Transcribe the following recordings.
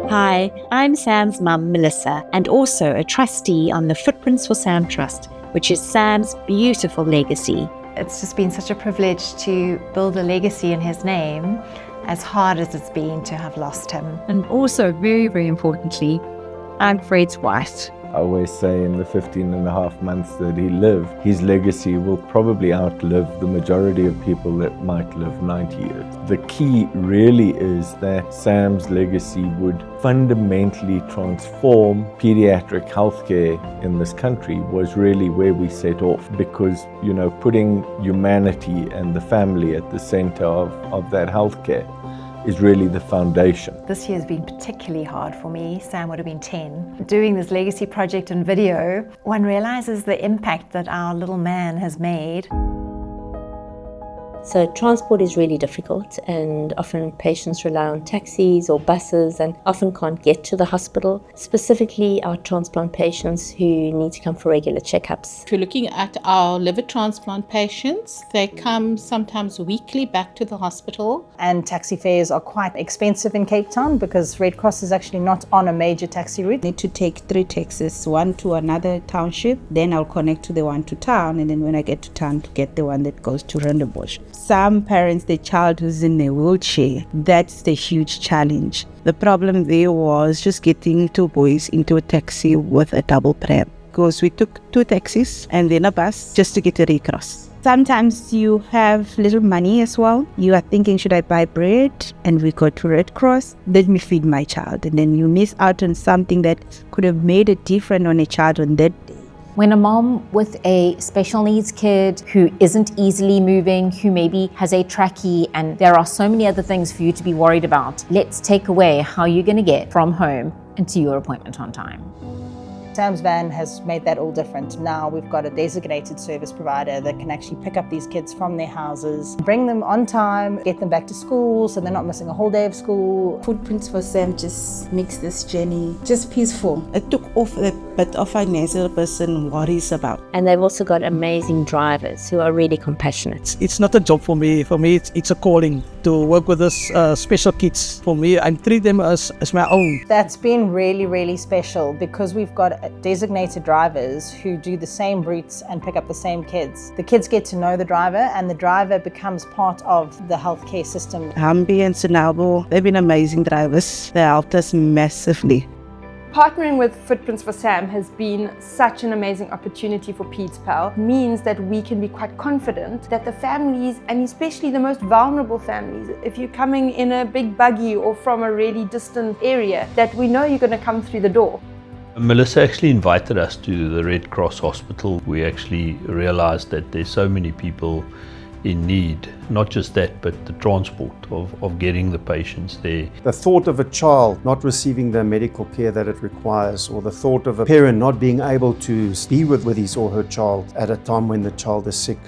Hi, I'm Sam's mum, Melissa, and also a trustee on the Footprints for Sam Trust, which is Sam's beautiful legacy. It's just been such a privilege to build a legacy in his name, as hard as it's been to have lost him. And also, very, very importantly, I'm Fred's wife. I always say in the 15 and a half months that he lived, his legacy will probably outlive the majority of people that might live 90 years. The key really is that Sam's legacy would fundamentally transform pediatric healthcare in this country was really where we set off, because, putting humanity and the family at the center of that healthcare is really the foundation. This year has been particularly hard for me. Sam would have been 10. Doing this legacy project and video, one realizes the impact that our little man has made. So transport is really difficult, and often patients rely on taxis or buses and often can't get to the hospital, specifically our transplant patients who need to come for regular checkups. If you're looking at our liver transplant patients, they come sometimes weekly back to the hospital. And taxi fares are quite expensive in Cape Town because Red Cross is actually not on a major taxi route. I need to take 3 taxis, one to another township, then I'll connect to the one to town, and then when I get to town to get the one that goes to Rondebosch. Some parents, the child who's in a wheelchair, that's the huge challenge. The problem there was just getting 2 boys into a taxi with a double pram, because we took 2 taxis and then a bus just to get to Red Cross. Sometimes you have little money as well. You are thinking, should I buy bread? And we go to Red Cross, let me feed my child. And then you miss out on something that could have made a difference on a child on that day. When a mom with a special needs kid who isn't easily moving, who maybe has a trachea, and there are so many other things for you to be worried about, let's take away how you're going to get from home and to your appointment on time. Sam's van has made that all different. Now we've got a designated service provider that can actually pick up these kids from their houses, bring them on time, get them back to school so they're not missing a whole day of school. Footprints for Sam just makes this journey just peaceful. It took off a bit of financial person worries about. And they've also got amazing drivers who are really compassionate. It's not a job for me. For me, it's a calling to work with this special kids. For me, I treat them as my own. That's been really, really special because we've got designated drivers who do the same routes and pick up the same kids. The kids get to know the driver and the driver becomes part of the healthcare system. Hambi and Sinabo, they've been amazing drivers. They helped us massively. Partnering with Footprints for Sam has been such an amazing opportunity for PedsPal. It means that we can be quite confident that the families, and especially the most vulnerable families, if you're coming in a big buggy or from a really distant area, that we know you're going to come through the door. Melissa actually invited us to the Red Cross Hospital. We actually realized that there's so many people in need, not just that, but the transport of getting the patients there. The thought of a child not receiving the medical care that it requires, or the thought of a parent not being able to be with his or her child at a time when the child is sick,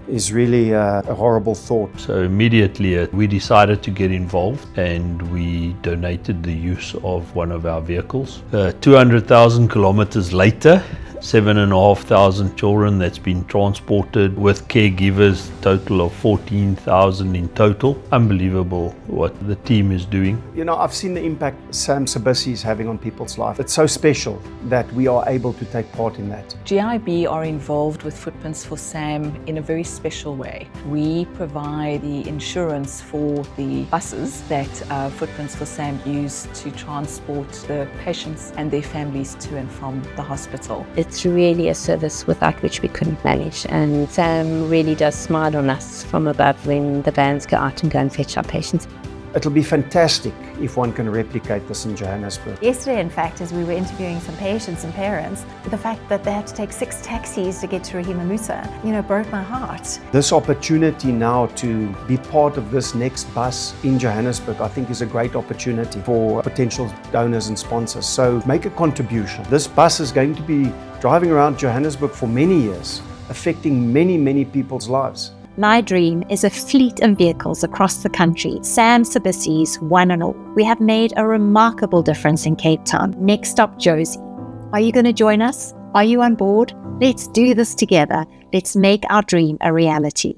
is really a horrible thought. So immediately we decided to get involved, and we donated the use of one of our vehicles. 200,000 kilometers later, 7,500 children that's been transported with caregivers, total of 14,000 in total. Unbelievable what the team is doing. I've seen the impact Sam Sabisi is having on people's life. It's so special that we are able to take part in that. GIB are involved with Footprints for Sam in a very special way. We provide the insurance for the buses that Footprints for Sam use to transport the patients and their families to and from the hospital. It's really a service without which we couldn't manage, and Sam really does smile on us from above when the vans go out and go and fetch our patients. It'll be fantastic if one can replicate this in Johannesburg. Yesterday, in fact, as we were interviewing some patients and parents, the fact that they had to take 6 taxis to get to Rahima Musa, broke my heart. This opportunity now to be part of this next bus in Johannesburg, I think is a great opportunity for potential donors and sponsors. So make a contribution. This bus is going to be driving around Johannesburg for many years, affecting many, many people's lives. My dream is a fleet of vehicles across the country, Sam Sabisi's one and all. We have made a remarkable difference in Cape Town. Next stop, JOZI. Are you going to join us? Are you on board? Let's do this together. Let's make our dream a reality.